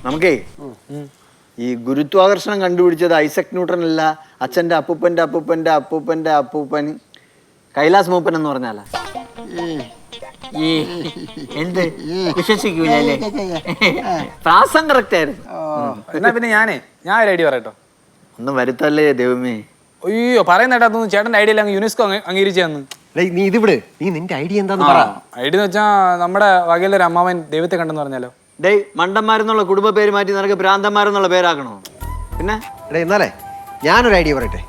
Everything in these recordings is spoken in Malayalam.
നമുക്കേ ഈ ഗുരുത്വാകർഷണം കണ്ടുപിടിച്ചത് ഐസക് ന്യൂട്ടൺ അല്ല, അച്ഛൻ്റെ അപ്പൂപ്പൻ്റെ അപ്പൂപ്പൻ്റെ അപ്പൂപ്പൻ്റെ അപ്പൂപ്പൻ കൈലാസ് മൂപ്പൻ എന്ന് പറഞ്ഞാല. എന്ത് വിശ്വസിക്കൂലേ? പ്രാസം കറക്റ്റ് ആയിരുന്നു. എന്നാ പിന്നെ ഞാൻ ഒരു ഐഡിയ പറയട്ടോ. ഒന്നും വരുത്തല്ലേ ദൈവമേ. അയ്യോ പറയുന്നേട്ടാ ചേട്ടൻ്റെ ഐഡിയ അങ്ങ് യുനെസ്കോ അംഗീകരിച്ചു തന്നു. നീ ഇത് വിട്, നീ നിന്റെ ഐഡിയ എന്താന്ന് പറ. ഐഡിയ എന്ന് വെച്ചാൽ നമ്മുടെ വകയിലൊരു അമ്മാവൻ ദൈവത്തെ കണ്ടെന്ന് പറഞ്ഞാലോ. ഡേയ്, മണ്ടന്മാരെന്നുള്ള കുടുംബ പേര് മാറ്റി നിനക്ക് ഭ്രാന്തന്മാരെന്നുള്ള പേരാക്കണോ? പിന്നെ എന്നാലേ ഞാനൊരു ഐഡിയ പറയട്ടെ.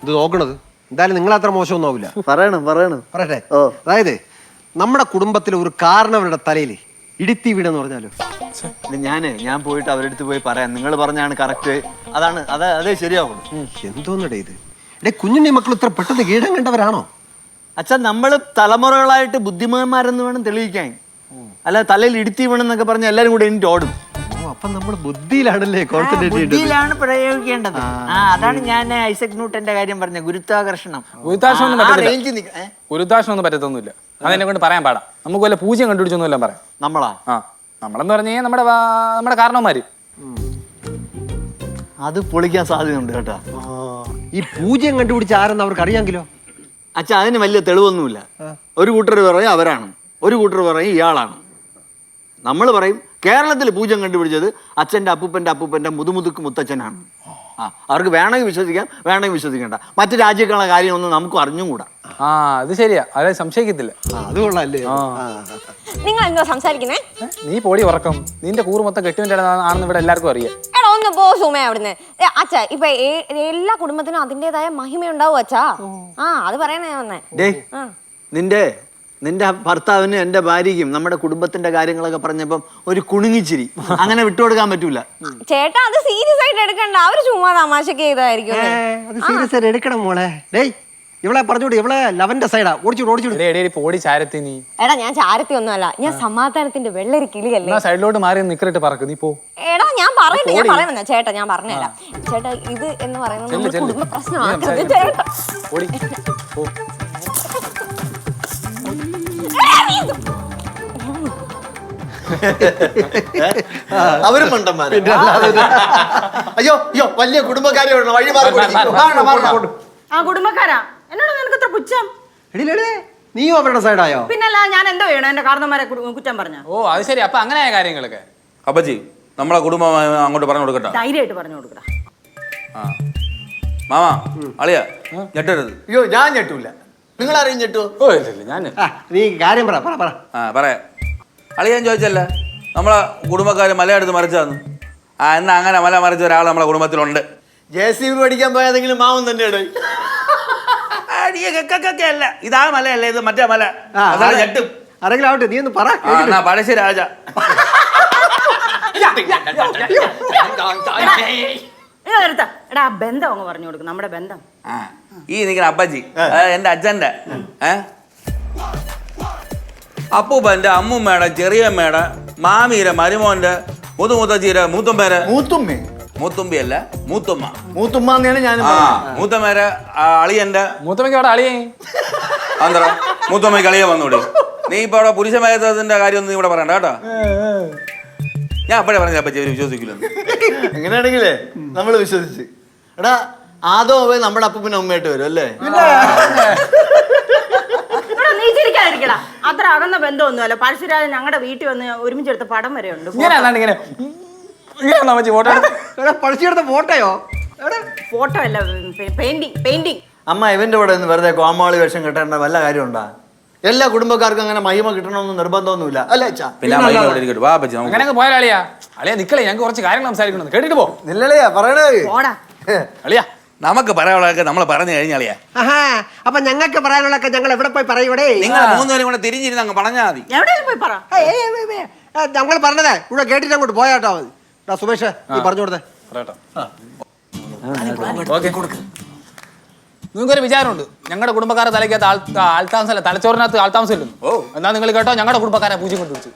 ഇത് നോക്കണത് എന്തായാലും നിങ്ങൾ അത്ര മോശമൊന്നും ആവില്ല. പറയട്ടെ. അതായത് നമ്മുടെ കുടുംബത്തിലെ ഒരു കാരണവരുടെ തലയിൽ ഇടുത്തി വീടെന്ന് പറഞ്ഞാലോ. ഞാൻ പോയിട്ട് അവരുടെ അടുത്ത് പോയി പറയാം, നിങ്ങൾ പറഞ്ഞാണ് കറക്റ്റ്, അതാണ് അതേ ശരിയാവുള്ളൂ. എന്തോന്നടേ ഇത്? കുഞ്ഞുണ്ണി മക്കൾ ഇത്ര പെട്ടെന്ന് കീഴം കണ്ടവരാണോ? അച്ഛാ, നമ്മൾ തലമുറകളായിട്ട് ബുദ്ധിമാന്മാരെന്ന് വേണം തെളിയിക്കാൻ. അല്ല തലയിൽ ഇടുത്തി വീണെന്നൊക്കെ പറഞ്ഞ എല്ലാരും കൂടെ എനിക്ക് ഓടും. അപ്പൊ നമ്മൾ ബുദ്ധിയിലാണല്ലേ ബുദ്ധിയിലാണ് പ്രയോഗിക്കേണ്ടത്. അതാണ് ഞാൻ ഐസക് ന്യൂട്ടന്റെ കാര്യം പറഞ്ഞ ഗുരുത്വാകർഷണം. ഗുരുത്വാകർഷണം പറ്റത്തൊന്നുമില്ല. അതെന്നെ കൊണ്ട് പറയാൻ പാടാം. നമുക്ക് വല്ല പൂജ്യം കണ്ടുപിടിച്ചൊന്നുമെല്ലാം പറയാം. നമ്മളെന്ന് പറഞ്ഞു കഴിഞ്ഞാൽ നമ്മുടെ കാരണവന്മാര് അത് പൊളിക്കാൻ സാധ്യതയുണ്ട് കേട്ടോ. ഈ പൂജ്യം കണ്ടുപിടിച്ച ആരെന്ന് അവർക്ക് അറിയാമെങ്കിലോ? അച്ഛാ, അതിന് വലിയ തെളിവൊന്നുമില്ല. ഒരു കൂട്ടർ പറയും അവരാണ്, ഒരു കൂട്ടർ പറയും ഇയാളാണ്. നമ്മൾ പറയും കേരളത്തിൽ പൂജ്യം കണ്ടുപിടിച്ചത് അച്ഛൻ്റെ അപ്പൂപ്പൻ്റെ അപ്പൂപ്പൻ്റെ മുതുമുതുക്ക് മുത്തച്ഛനാണ്. അവർക്ക് വേണമെങ്കിൽ വിശ്വസിക്കാം, വേണമെങ്കിൽ വിശ്വസിക്കേണ്ട. മറ്റു രാജ്യങ്ങളുള്ള കാര്യമൊന്നും നമുക്ക് അറിഞ്ഞുകൂടാ. അത് ശരിയാ, അതെ സംശയിക്കത്തില്ല. അത് കൊള്ളാല്ലേ. നിങ്ങൾ എന്തോ സംസാരിക്കുന്നേ? നീ പൊടി ഉറക്കം. നിന്റെ കൂറ് മൊത്തം കെട്ടിവന്റെ ആണെന്ന് ഇവിടെ എല്ലാവർക്കും അറിയാം. എടാ ഒന്ന് പോ സുമേ അവിടുന്ന്. അച്ഛാ, ഇപ്പൊ എല്ലാ കുടുംബത്തിനും അതിന്റേതായ മഹിമയുണ്ടാവും അച്ഛാ. അത് പറയണേ വന്നേ. നിന്റെ ഭർത്താവിന് എന്റെ ഭാര്യയ്ക്കും നമ്മുടെ കുടുംബത്തിന്റെ കാര്യങ്ങളൊക്കെ പറഞ്ഞപ്പം ഒരു കുണുങ്ങിച്ചിരി അങ്ങനെ വിട്ടുകൊടുക്കാൻ പറ്റൂല. ചേട്ടാ, അത് സീരിയസ് ആയിട്ട് എടുക്കണ്ട. അവര് ചുമ്മാ തമാശക്ക് ചെയ്തായിരിക്കും. സീരിയസ് ആയിട്ട് എടുക്കണം മോളെ. ഡേയ്, ഇവളെ പറഞ്ഞോടി, ഇവളെ ലവന്റെ സൈഡാ. പൊടി ചാരത്തി നീ. എടാ, ഞാൻ ചാരത്തി ഒന്നുമല്ല, ഞാൻ സമാധാനത്തിന്റെ വെള്ളരി കിളിയല്ലേ. സൈഡിലോട്ട് മാറി നിക്കറിട്ട് പറക്ക് നീ പോ. എടാ, ഞാൻ പറയുന്ന ചേട്ടാ, ഞാൻ പറഞ്ഞുതരാം ചേട്ടാ. ഇത് എന്ന് പറയുന്നത് കുടുംബ പ്രശ്നമാക്കരുത് ചേട്ടാ. അവരും മണ്ടന്മാര്. അയ്യോ വലിയ കുടുംബക്കാരെ വഴി കുടുംബക്കാരാ. എന്നോട് നിനക്ക് ഇത്ര പുച്ഛം? നീയോ അവരുടെ സൈഡായോ? പിന്നല്ല, ഞാൻ എന്തോ ചെയ്യണം? എന്റെ കാരണന്മാരെ കുറ്റം പറഞ്ഞ? ഓ അത് ശരി. അപ്പൊ അങ്ങനെയായ കാര്യങ്ങളൊക്കെ അപ്പച്ചി നമ്മളെ കുടുംബം അങ്ങോട്ട് പറഞ്ഞു കൊടുക്കട്ടെ. ധൈര്യമായിട്ട് പറഞ്ഞു കൊടുക്കടാ. മാമാ അളിയ ഞെട്ടരുത്. അയ്യോ, ഞാൻ ഞെട്ടൂല. നിങ്ങൾ ആരെയും ഞെട്ടോ? നീ കാര്യം പറയാ. അളിയാൻ ചോദിച്ചല്ലേ നമ്മളെ കുടുംബക്കാര് മലയെടുത്ത് മറിച്ചാന്ന്. എന്നാ അങ്ങനെ മല മറിച്ച ഒരാൾ നമ്മളെ കുടുംബത്തിലുണ്ട്. JCB പഠിക്കാൻ പോയതെങ്കിലും മാവൻ തന്നെയാണ്. അല്ല, ഇതാ മലയല്ലേ, ഇത് മറ്റേ മല. ഞെട്ടും. ആരെങ്കിലും ആവട്ടെ, നീ ഒന്ന് പറ. പഴശ്ശി രാജ. എടാ, ബന്ധം അങ്ങ് പറഞ്ഞു കൊടുക്കും. നമ്മുടെ ബന്ധം ഈ നിൽക്കുന്ന അപ്പച്ചി എന്റെ അച്ഛൻ്റെ അപ്പൂപ്പൻ്റെ അമ്മൂമ്മയുടെ ചെറിയമ്മയുടെ മാമിയുടെ മരുമോന്റെ മുതുമുത്തച്ചിയുടെ മൂത്തുമ്മേരെ മൂത്തുമ്പി അല്ല മൂത്തുമ്മ മൂത്തുമ്മയാണ് ഞാൻ. മൂത്തമ്മേരെ അളിയന്റെ മൂത്തമ്മയ്ക്ക് അവിടെ അളിയേ അന്തര മൂത്തമ്മയ്ക്ക് അളിയ വന്നൂടെ. നീ ഇപ്പൊ അവിടെ പുരുഷമേധത്തിന്റെ കാര്യമൊന്നും നീ ഇവിടെ പറയണ്ട കേട്ടോ. ഞാൻ അപ്പോഴേ പറഞ്ഞ അപ്പച്ചി അവര് വിശ്വസിക്കില്ല. എങ്ങനെയാണെങ്കിലേ നമ്മൾ വിശ്വസിച്ച് എടാ ആദോ നമ്മുടെ അപ്പൂപ്പനും അമ്മയായിട്ട് വരും അല്ലേ? നീ ചിരിക്കാതിരിക്കടാ. അത്ര അകന്ന ബന്ധമൊന്നുമല്ല. പഴശ്ശിരാജൻ ഞങ്ങളുടെ വീട്ടിൽ വന്ന് ഒരുമിച്ചെടുത്ത പടം വരെ ഉണ്ട്. പഴശ്ശിയെടുത്ത ഫോട്ടോയോ? ഫോട്ടോ അല്ല, പെയിന്റിങ്. അമ്മ ഇവന്റെ കൂടെ ഒന്ന് വെറുതെ കോമാളി വേഷം കെട്ടേണ്ട വല്ല കാര്യമുണ്ടാ? എല്ലാ കുടുംബക്കാർക്കും അങ്ങനെ മഹിമ കിട്ടണമെന്ന് നിർബന്ധമൊന്നുമില്ല അല്ലേ? അങ്ങനെ പോയാലിയാ അളിയാ നിക്കളെ, ഞങ്ങൾക്ക് കുറച്ച് കാര്യങ്ങൾ സംസാരിക്കണം. കേട്ടിട്ട് പോ. നില്ലളിയാ പറയണേ. അളിയാ നമുക്ക് പറയാനുള്ളതൊക്കെ നമ്മൾ പറഞ്ഞു കഴിഞ്ഞാളിയാ. അപ്പൊ ഞങ്ങൾക്ക് പറയാനുള്ളതൊക്കെ ഞങ്ങൾ എവിടെ പോയി പറയൂടെ? നിങ്ങൾ മൂന്നുപേരും കൂടെ തിരിഞ്ഞിരുന്ന് അങ്ങ് പറഞ്ഞാൽ മതി. എവിടെയും പോയി പറ. ഞങ്ങൾ പറഞ്ഞതേ ഇവിടെ കേട്ടിട്ട് അങ്ങോട്ട് പോയാട്ടോ മതി. സുമേഷ്, നീ പറഞ്ഞു കൊടുത്തേ. നിങ്ങൾക്കൊരു വിചാരമുണ്ട് ഞങ്ങളുടെ കുടുംബക്കാരെ തലയ്ക്കകത്ത് ആൾത്താമസമല്ല, തലച്ചോറിനകത്ത് ആൾത്താമസമില്ലെന്ന്. എന്നാ നിങ്ങൾ കേട്ടോ, ഞങ്ങളുടെ കുടുംബക്കാരെ പൂജ്യം കൊണ്ടുപിടിച്ചു.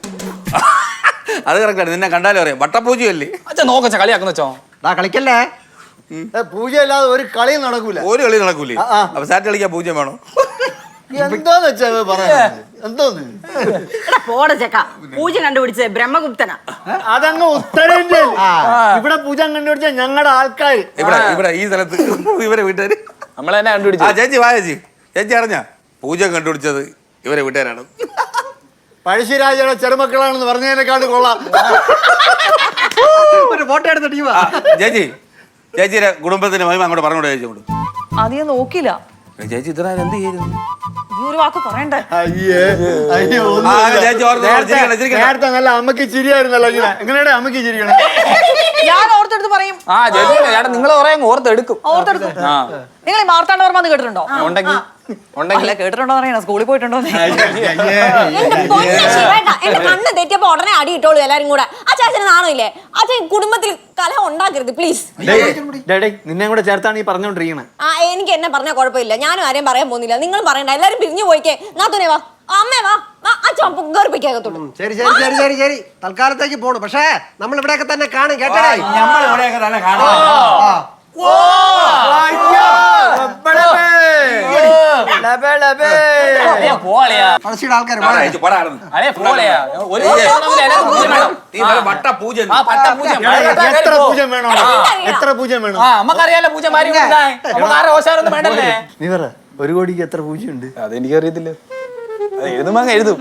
അത് കറക്റ്റാണ്. നിന്നെ കണ്ടാലും അറിയാം വട്ടപ്പൂജയല്ലേ. അച്ഛാ നോക്കച്ച കളിയാക്കുന്ന വെച്ചോ. കളിക്കല്ലേ, പൂജ അല്ലാതെ ഒരു കളി നടക്കൂല. ഒരു കളി നടക്കൂലേ? അപ്പൊ സാറ്റ് കളിക്കാൻ പൂജ്യം വേണോ? എന്താന്ന് വെച്ചാ പറയാ എന്തോന്ന് എടാ പോടെ ചെക്ക പൂജ കണ്ടുപിടിച്ചത് ബ്രഹ്മഗുപ്തനാ. അതങ്ങ് ഉത്തരേന്ത്യയിൽ ഇവിടെ പൂജ കണ്ടുപിടിച്ച ഞങ്ങളുടെ ആൾക്കാർ ഇവിടെ ഈ സ്ഥലത്ത് ഇവരെ വീട്ടുകാര് നമ്മളെ തന്നെ ആ കണ്ടുപിടിച്ചു. ചേച്ചി വാ ചേച്ചി. ചേച്ചി അറിഞ്ഞ പൂജ കണ്ടുപിടിച്ചത് ഇവരെ വീട്ടുകാരാണ്. പഴശ്ശിരാജയുടെ ചെറുമക്കളാണെന്ന് പറഞ്ഞതിനെക്കാട് കൊള്ളാം. ഒരു ഫോട്ടോ എടുത്ത ടീമാ. ചേച്ചി ചേച്ചിയുടെ കുടുംബത്തിന്റെ മഹിമ അങ്ങോട്ട് പറഞ്ഞോട് ചേച്ചി കൊണ്ട്. അത് ഞാൻ നോക്കിയില്ല. ചേച്ചി ഇത്ര നേരം എന്ത് ചെയ്യുന്നു? ഈ ഒരു വാക്ക് പറയണ്ടേ? ചേച്ചി നേരത്തെ നല്ല അമ്മക്ക് ചിരിയായിരുന്നല്ലോ. എങ്ങനെയാ അമ്മക്ക് ചിരിക്കണം? ഞാൻ ഓർത്തെടുത്ത് പറയും. ആ ചേച്ചി ചേട്ടാ നിങ്ങൾ കുറെ ഓർത്തെടുക്കും. ഓർത്തെടുക്കും. ആ നിങ്ങൾ ഈ മാർത്താണ്ഡവർമ്മ എന്ന് കേട്ടിട്ടുണ്ടോ? ഉണ്ടെങ്കിൽ അല്ല കേട്ടിട്ടുണ്ടോ അറിയണ, സ്കൂളിൽ പോയിട്ടുണ്ടോ? എന്റെ പൊന്നെ ശിവേട്ടാ, എന്റെ കണ്ണ് തെറ്റിയപ്പോ ഉടനെ അടി ഇട്ടോളൂ എല്ലാരും കൂടെ. അച്ഛന് നാണമില്ലേ? അച്ഛൻ കുടുംബത്തിൽ കലഹം ഉണ്ടാക്കരുത് പ്ലീസ്. നിന്നെ കൂടെ ചേർത്താണ് ഈ പറഞ്ഞോണ്ടിരിക്കണേ. ആ എനിക്ക് എന്നെ പറഞ്ഞാൽ കുഴപ്പമില്ല, ഞാനും ആരെയും പറയാൻ പോകുന്നില്ല. നിങ്ങൾ പറയണ്ട, എല്ലാരും പിരിഞ്ഞു പോയിക്കേ. നാത്തൂനെ വാ, അമ്മേ വാ, അച്ഛൻ ഗർഭിക്കാകത്തുള്ളൂ. ശരി ശരി ശരി ശരി ശരി തൽക്കാലത്തേക്ക് പോണു. പക്ഷേ നമ്മൾ ഇവിടെയൊക്കെ തന്നെ കാണും കേട്ടേ. നമ്മൾ ഇവിടെയൊക്കെ തന്നെ കാണാം. പോളിയാ പഴശ്ശിയുടെ ആൾക്കാർ ആ, ചേച്ചി പോടാ അവിടുന്ന്. അതെ പോളിയാ ഒരു നീ വല്ല വട്ട പൂജ ആ പട്ട പൂജ എത്ര പൂജ വേണോ? എത്ര പൂജ വേണം? ആ നമുക്കറിയാലോ പൂജമാരി നമുക്ക് ആരെ ഓശാരൊന്നും വേണ്ടല്ലേ. നീ പറ, 1 കോടിക്ക് എത്ര പൂജയുണ്ട്? അതെനിക്കറിയത്തില്ല. അത് എഴുതുമ്പോ അങ്ങ് എഴുതും.